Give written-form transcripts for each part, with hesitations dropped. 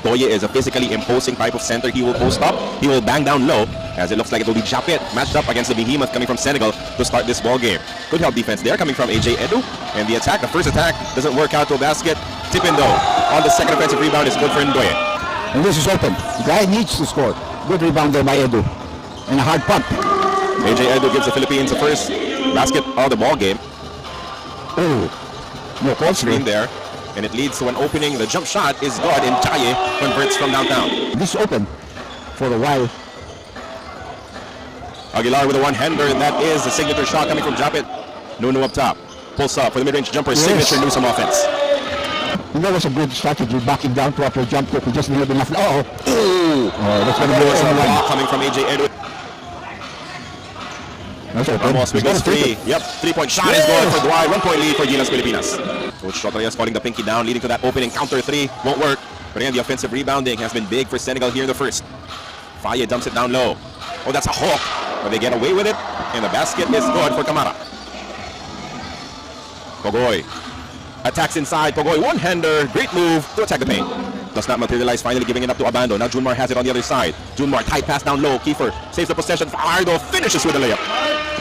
𝗕𝗬𝗚𝗏𝗡𝗦 is a physically imposing type of center. He will post up, he will bang down low, as it looks like it will be 𝗣𝗑𝗜𝗟𝗏 matched up against the behemoth coming from Senegal to start this ball game. Good help defense there coming from 𝗣𝗑𝗜𝗍𝒑, and the attack, the first attack, doesn't work out to a basket. Tip in though on the second offensive rebound is good for 𝗕𝗬𝗚𝗏𝗏𝗏. And this is open. The guy needs to score. Good rebound there by Edu, and a hard pump. 𝗣𝗑𝗜𝗍𝒑 gives the Philippines the first basket of the ball game. Oh, no call Screen there, and it leads to an opening. The jump shot is good, and 𝗣𝗑𝗜𝗍𝒑 converts from downtown. This open for a while. Aguilar with a one-hander, and that is the signature shot coming from 𝗣𝗑𝗜𝗍𝒑. Nunu up top, pulls up for the mid-range jumper, signature Newsome offense. And that was a good strategy, backing down to upper jump hook. He just didn't have enough. Oh, that's going to be a block coming from 𝗣𝗑𝗜𝗍𝒑. Ramos with this three. Yep, three-point shot is good for 𝗬𝗏. 1-point lead for Gilas Pilipinas. Coach Chotrayas calling the pinky down, leading to that opening counter three. Won't work. But again, the offensive rebounding has been big for Senegal here in the first. 𝗣𝗑𝗜𝗍𝒑 dumps it down low. Oh, that's a hook. But they get away with it, and the basket is good for Camara. Pogoy attacks inside. Pogoy one-hander. Great move to attack the paint. Does not materialize, finally giving it up to Abando. Now Junmar has it on the other side. Junmar, tight pass down low. Kiefer saves the possession. Fajardo finishes with a layup.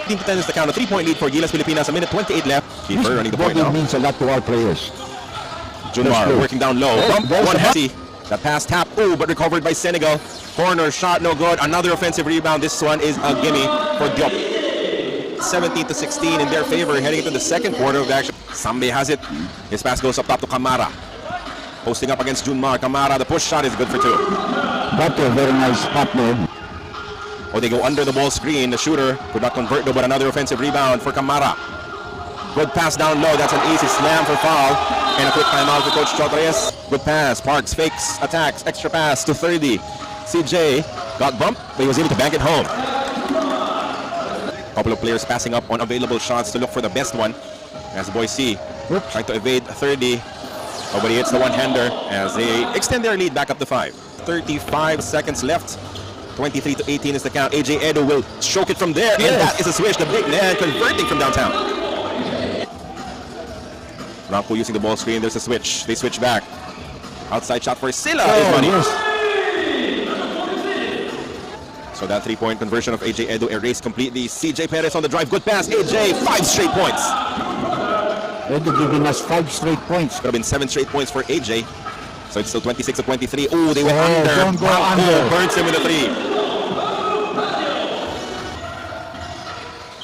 15-10 is the count. A 3-point lead for Gilas Pilipinas. A minute 28 left. Kiefer running the point now. Means a lot to our players. Junmar working down low. One happy. That pass tap. Ooh, but recovered by Senegal. Corner shot, no good. Another offensive rebound. This one is a gimme for Diop. 17-16 in their favor heading into the second quarter of the action. Sambe has it. His pass goes up top to Camara. Posting up against Junmar. Camara, the push shot is good for two. That's a very nice spot there. Oh, they go under the ball screen. The shooter could not convert though, but another offensive rebound for Camara. Good pass down low. That's an easy slam for foul. And a quick timeout for Coach Chotrayas. Good pass. Parks fakes, attacks, extra pass to 30. CJ got bumped, but he was able to bank it home. Couple of players passing up on available shots to look for the best one. As Boise trying to evade 30. Oh, but he hits the one-hander as they extend their lead back up to 5. 35 seconds left. 23-18 is the count. 𝗣𝗑𝗜𝗍𝒑 will stroke it from there, and that is a switch. The big man converting from downtown. Ranko using the ball screen. There's a switch. They switch back. Outside shot for Silla is money. So that three-point conversion of 𝗣𝗑𝗜𝗑𝗑 erased completely. CJ Perez on the drive. Good pass. AJ, 5 straight points. Edu giving us 5 straight points. Could have been 7 straight points for AJ. So it's still 26-23. Oh, they went under. Don't go under. Burns him with a 3.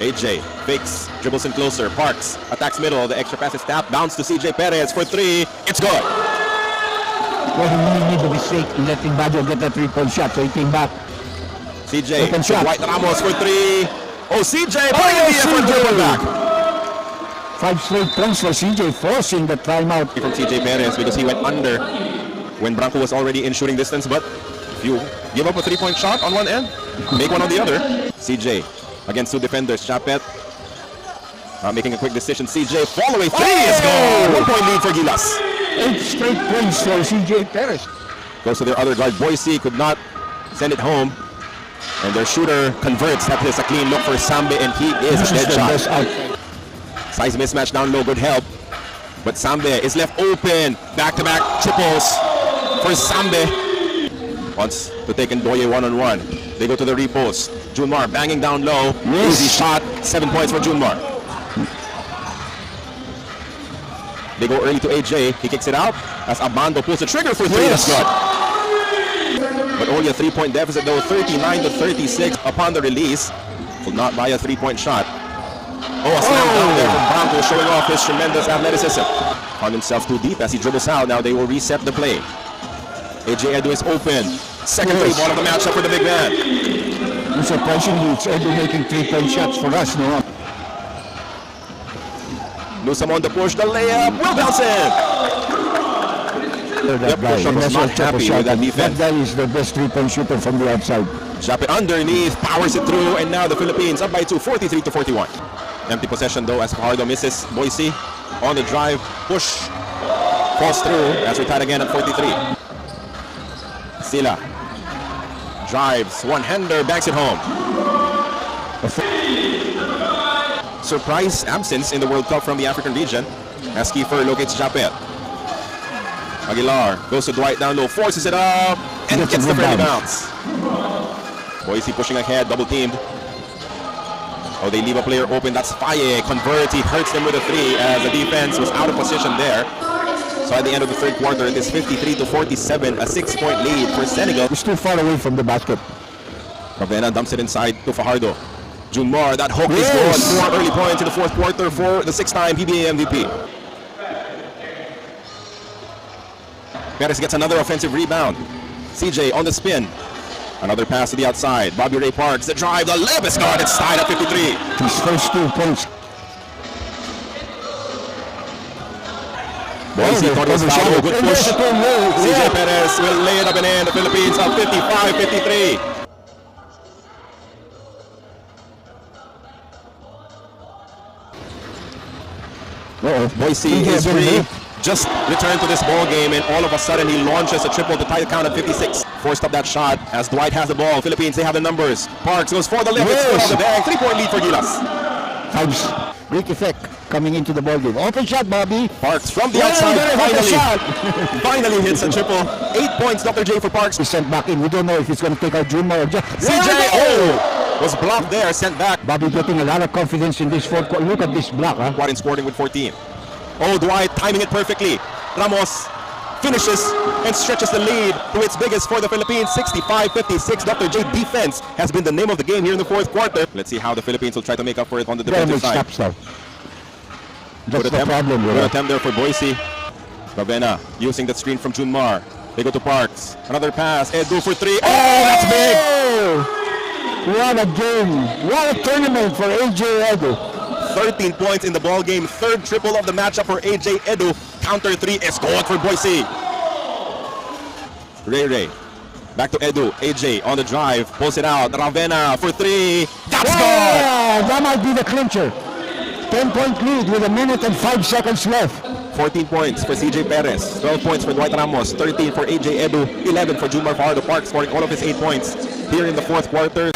AJ fakes, dribbles in closer. Parks attacks middle. The extra pass is tapped. Bounce to CJ Perez for 3. It's good. Well, he really need to be safe in letting Baggio get that 3-point shot. So he came back. CJ to White Ramos for 3. Oh, CJ putting in the effort to put back. 5 straight points for CJ, forcing the timeout. From CJ Perez because he went under when Branco was already in shooting distance. But if you give up a 3-point shot on one end, make one on the other. CJ against 2 defenders. 𝗣𝗑𝗜𝗍𝒑 making a quick decision. CJ fall away 3 is gone. 1-point lead for Gilas. 8 straight points for CJ Perez. Goes to their other drive. Boise could not send it home. And their shooter converts. That is a clean look for Sambe, and he is a dead shot. Size mismatch down low, good help. But Sambe is left open. Back-to-back triples for Sambe. Wants to take 𝗕𝗬𝗚𝗏𝗏 one-on-one. They go to the repost. Junmar banging down low. Easy shot. 7 points for Junmar. They go early to AJ. He kicks it out as Abando pulls the trigger for 3. That's good. But only a 3-point deficit though. 39-36 upon the release. Will not buy a 3-point shot. Oh, a slam down there from Branco, showing off his tremendous athleticism. Found himself too deep as he dribbles out. Now they will reset the play. 𝗣𝗑𝗜𝗍𝒑 is open. Second 3-ball of the matchup for the big man. Surprisingly, it's Edu making 3-point shots for us, no? Newsome on the push, the layup will bounce in. Yep, Push-up was not happy with that defense. That guy is the best 3-point shooter from the outside. 𝗣𝗑𝗜𝗍𝒑 underneath, powers it through, and now the Philippines up by 2, 43-41. Empty possession though as Fajardo misses. Boise on the drive, push, falls through as we're tied again at 43. Silla drives, one-hander, banks it home. Surprise absence in the World Cup from the African region as Kiefer locates 𝗣𝗑𝗜𝗑𝗑. Aguilar goes to Dwight down low, forces it up, and gets the friendly bounce. Boise pushing ahead, double teamed. Oh, they leave a player open. That's Faye. Converts. He hurts them with a 3 as the defense was out of position there. So at the end of the third quarter, it is 53-47, a 6-point lead for Senegal. He's too far away from the basket. Ravena dumps it inside to Fajardo. Junmar, that hook is good. 4 early points in the fourth quarter for the 6-time PBA MVP. Perez gets another offensive rebound. CJ on the spin. Another pass to the outside. Bobby Ray Parks, the drive, the layup is good. It's tied at 53. His first 2 points. Boise thought it was foul. Good push. CJ Perez will lay it up and in. The Philippines up 55-53. Boise is free. Just returned to this ball game, and all of a sudden he launches a triple to tie the count at 56. Forced up that shot as Dwight has the ball. Philippines, they have the numbers. Parks goes for the layup. It's good on the bank. 3-point lead for Gilas. Great effect coming into the ball game. Open shot, Bobby. Parks from the outside finally hits a triple. 8 points, Dr. J for Parks. He's sent back in. We don't know if he's going to take out Junmar or just CJ was blocked there, sent back. Bobby getting a lot of confidence in this fourth quarter. Look at this block, huh? Quad in scoring with 14. Oh, Dwight timing it perfectly. Ramos finishes and stretches the lead to its biggest for the Philippines, 65-56. Dr. J defense has been the name of the game here in the fourth quarter. Let's see how the Philippines will try to make up for it on the defensive side. That's the problem. Good attempt there for Boise. Ravena using that screen from Junmar. They go to Parks. Another pass. Edu for 3. Oh, that's big! What a game. What a tournament for AJ Edu. 13 points in the ball game. Third triple of the matchup for AJ Edu. Counter 3 is good for Boise. Ray. Back to Edu. AJ on the drive. Pulls it out. Ravena for 3. That's good! That might be the clincher. 10-point lead with 1 minute and 5 seconds left. 14 points for CJ Perez. 12 points for Dwight Ramos. 13 for AJ Edu. 11 for Junmar Fajardo Parks, scoring all of his 8 points here in the fourth quarter.